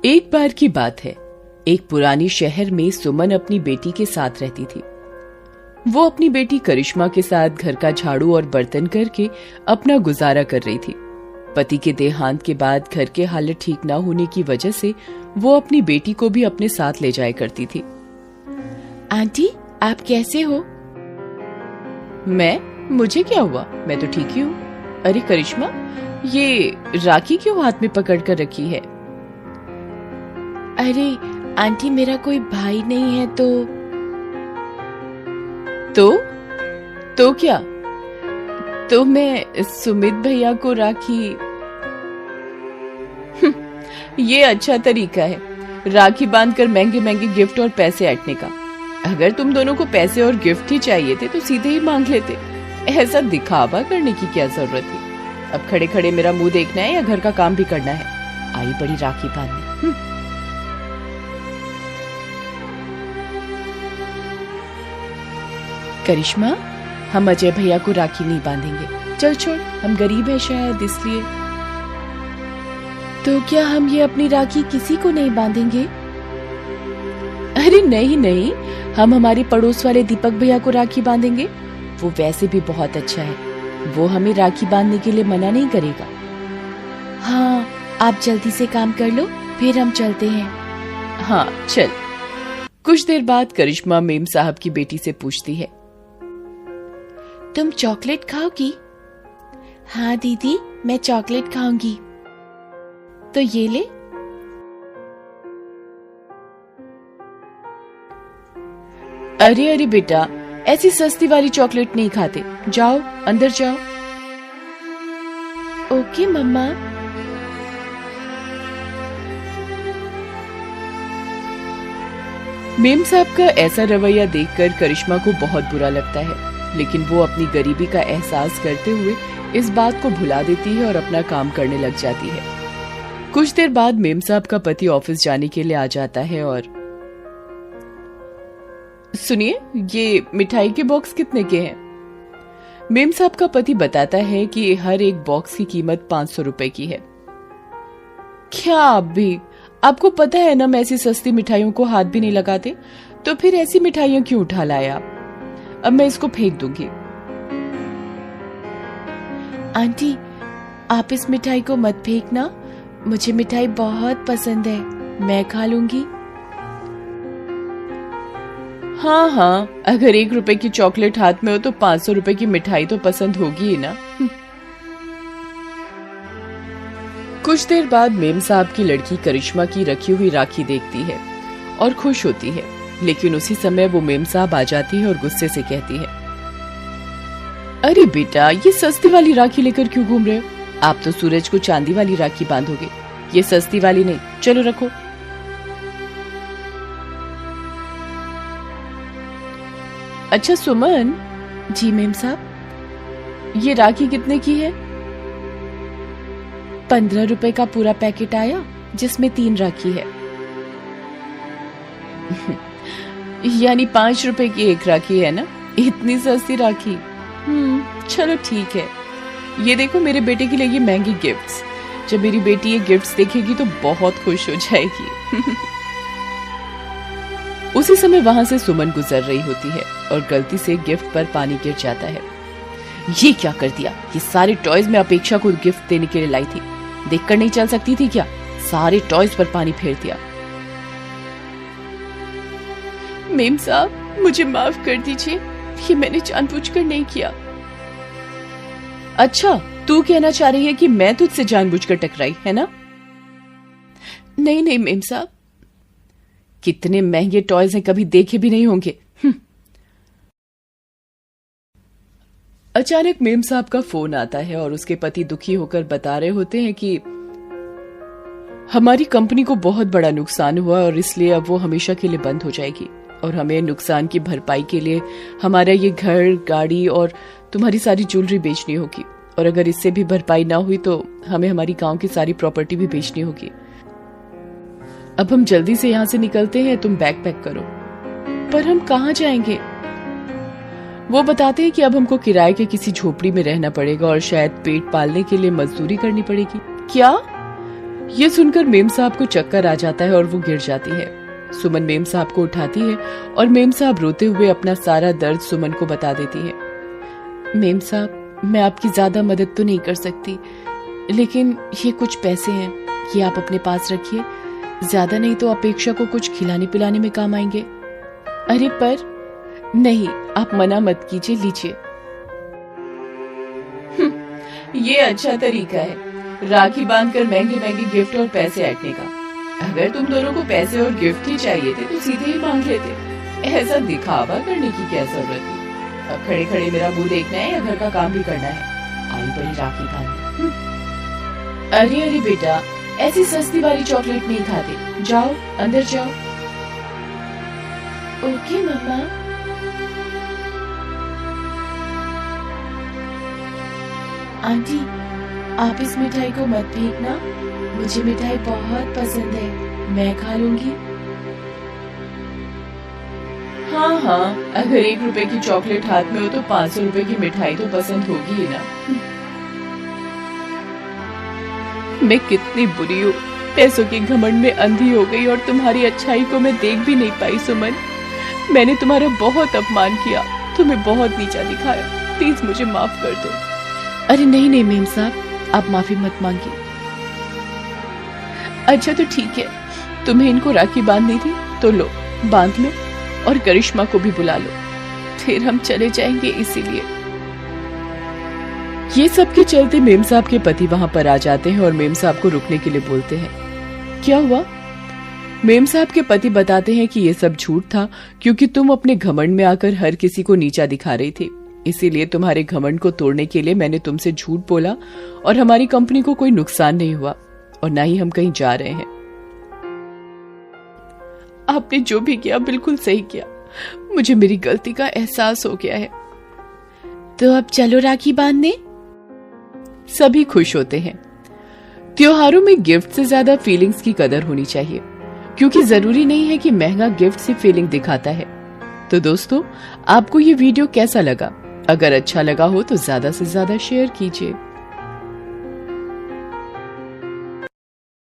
एक बार की बात है, एक पुरानी शहर में सुमन अपनी बेटी के साथ रहती थी। वो अपनी बेटी करिश्मा के साथ घर का झाड़ू और बर्तन करके अपना गुजारा कर रही थी। पति के देहांत के बाद घर के हालत ठीक न होने की वजह से वो अपनी बेटी को भी अपने साथ ले जाया करती थी। आंटी, आप कैसे हो? मुझे क्या हुआ? मैं तो ठीक ही हूँ। अरे करिश्मा, ये राखी क्यों हाथ में पकड़ कर रखी है? अरे आंटी, मेरा कोई भाई नहीं है तो क्या? तो मैं सुमित भैया को राखी। ये अच्छा तरीका है राखी बांधकर महंगे महंगे गिफ्ट और पैसे ऐंठने का। अगर तुम दोनों को पैसे और गिफ्ट ही चाहिए थे तो सीधे ही मांग लेते। ऐसा दिखावा करने की क्या जरूरत थी? अब खड़े खड़े मेरा मुंह देखना है या घर का काम भी करना है? आई बड़ी राखी बांधने। करिश्मा, हम अजय भैया को राखी नहीं बांधेंगे। चल छोड़, हम गरीब है शायद इसलिए। तो क्या हम ये अपनी राखी किसी को नहीं बांधेंगे? अरे नहीं, हम हमारे पड़ोस वाले दीपक भैया को राखी बांधेंगे। वो वैसे भी बहुत अच्छा है, वो हमें राखी बांधने के लिए मना नहीं करेगा। हाँ, आप जल्दी से काम कर लो, फिर हम चलते हैं। हाँ चल। कुछ देर बाद करिश्मा मेम साहब की बेटी से पूछती है, तुम चॉकलेट खाओगी? हाँ दीदी, मैं चॉकलेट खाऊंगी। तो ये ले। अरे बेटा, ऐसी सस्ती वाली चॉकलेट नहीं खाते। जाओ अंदर जाओ। ओके मम्मा। मेम साहब का ऐसा रवैया देखकर करिश्मा को बहुत बुरा लगता है, लेकिन वो अपनी गरीबी का एहसास करते हुए इस बात को भुला देती है और अपना काम करने लग जाती है। कुछ देर बाद मेम साहब का पति ऑफिस जाने के लिए आ जाता है और सुनिए, ये मिठाई के बॉक्स कितने के हैं? मेम साहब का पति बताता है कि हर एक बॉक्स की कीमत 500 रुपए की है। क्या आप भी? आपको पता है ना, मैं ऐसी सस्ती मिठाइयों को हाथ भी नहीं लगाते, तो फिर ऐसी मिठाइयां क्यों उठा लाए आप? अब मैं इसको फेंक दूंगी। आंटी, आप इस मिठाई को मत फेंकना, मुझे मिठाई बहुत पसंद है, मैं खा लूंगी। हाँ, अगर 1 रुपए की चॉकलेट हाथ में हो तो 500 रुपए की मिठाई तो पसंद होगी ही ना। कुछ देर बाद मेम साहब की लड़की करिश्मा की रखी हुई राखी देखती है और खुश होती है, लेकिन उसी समय वो मेम साहब आ जाती है और गुस्से से कहती है, अरे बेटा, ये सस्ती वाली राखी लेकर क्यों घूम रहे हो? आप तो सूरज को चांदी वाली राखी बांधोगे, ये सस्ती वाली नहीं। चलो रखो। अच्छा सुमन। जी मेम साहब। ये राखी कितने की है? 15 रुपए का पूरा पैकेट आया, जिसमें 3 राखी है। यानी 5 रुपए की एक राखी है ना? इतनी सस्ती राखी। चलो ठीक है। ये देखो, मेरे बेटे के लिए ये महंगी गिफ्ट्स। जब मेरी बेटी ये गिफ्ट्स देखेगी तो बहुत खुश हो जाएगी। उसी समय वहां से सुमन गुजर रही होती है और गलती से गिफ्ट पर पानी गिर जाता है। ये क्या कर दिया? ये सारे टॉयज मैं अपेक्षा को गिफ्ट देने के लिए लाई थी, देखकर नहीं चल सकती थी क्या? सारे टॉयज पर पानी फेर दिया। मेम साहब, मुझे माफ कर दीजिए, ये मैंने जानबूझकर नहीं किया। अच्छा, तू कहना चाह रही है कि मैं तुझसे जानबूझकर टकराई, है ना? नहीं मेम साहब, कितने महंगे टॉयज हैं, कभी देखे भी नहीं होंगे। अचानक मेम साहब का फोन आता है और उसके पति दुखी होकर बता रहे होते हैं कि हमारी कंपनी को बहुत बड़ा नुकसान हुआ और इसलिए अब वो हमेशा के लिए बंद हो जाएगी और हमें नुकसान की भरपाई के लिए हमारा ये घर, गाड़ी और तुम्हारी सारी ज्वेलरी बेचनी होगी, और अगर इससे भी भरपाई ना हुई तो हमें हमारी गांव की सारी प्रॉपर्टी भी बेचनी होगी। अब हम जल्दी से यहाँ से निकलते हैं, तुम बैग पैक करो। पर हम कहाँ जाएंगे? वो बताते हैं कि अब हमको किराए के किसी झोपड़ी में रहना पड़ेगा और शायद पेट पालने के लिए मजदूरी करनी पड़ेगी। क्या? ये सुनकर मेम साहब को चक्कर आ जाता है और वो गिर जाती है। सुमन मेम साहब को उठाती है और मेम साहब रोते हुए अपना सारा दर्द सुमन को बता देती है। मेम साहब, मैं आपकी ज्यादा मदद तो नहीं कर सकती, लेकिन ये कुछ पैसे हैं, ये आप अपने पास रखिए। ज्यादा नहीं तो अपेक्षा को कुछ खिलाने पिलाने में काम आएंगे। अरे पर नहीं, आप मना मत कीजिए, लीजिए। ये अच्छा तरीका है राखी बांधकर महंगे महंगे गिफ्ट और पैसे ऐंठने का। अगर तुम दोनों को पैसे और गिफ्ट ही चाहिए थे तो सीधे ही मांग लेते। ऐसा दिखावा करने की क्या जरूरत थी? अब खड़े खड़े मेरा मुंह देखना है या घर का काम भी करना है? आई बड़ी राखी बांधने। अरे अरे बेटा, ऐसी सस्ती वाली चॉकलेट नहीं खाते, जाओ अंदर जाओ। ओके मम्मा। आंटी, आप इस मिठाई को मत फेंकना, मुझे मिठाई बहुत पसंद है, मैं खा लूंगी। हाँ हाँ, अगर 1 रुपए की चॉकलेट हाथ में हो तो 500 रुपए की मिठाई तो पसंद होगी ही ना। मैं कितनी बुरी हूँ, पैसों के घमंड में अंधी हो गई और तुम्हारी अच्छाई को मैं देख भी नहीं पाई। सुमन, मैंने तुम्हारा बहुत अपमान किया, तुम्हें बहुत नीचा दिखाया, प्लीज मुझे माफ कर दो। अरे नहीं नहीं मेम साहब, आप माफी मत मांगिए। अच्छा तो ठीक है, तुम्हें इनको राखी बांधनी थी तो लो, बांध लो और करिश्मा को भी बुला लो, फिर हम चले जाएंगे। इसीलिए ये सब के चलते मेम साहब के पति वहां पर आ जाते हैं और मेम साहब को रुकने के लिए बोलते हैं। क्या हुआ? मेम साहब के पति बताते हैं कि ये सब झूठ था, क्योंकि तुम अपने घमंड में आकर हर किसी को नीचा दिखा रही थी। इसीलिए तुम्हारे घमंड को तोड़ने के लिए मैंने तुमसे झूठ बोला और हमारी कंपनी को कोई नुकसान नहीं हुआ और ना ही हम कहीं जा रहे हैं। आपने जो भी किया बिल्कुल सही किया, मुझे मेरी गलती का एहसास हो गया है। तो अब चलो राखी बांधने। सभी खुश होते हैं। त्योहारों में गिफ्ट से ज्यादा फीलिंग्स की कदर होनी चाहिए, क्योंकि जरूरी नहीं है कि महंगा गिफ्ट से फीलिंग दिखाता है। तो दोस्तों, आपको ये वीडियो कैसा लगा? अगर अच्छा लगा हो तो ज्यादा से ज्यादा शेयर कीजिए।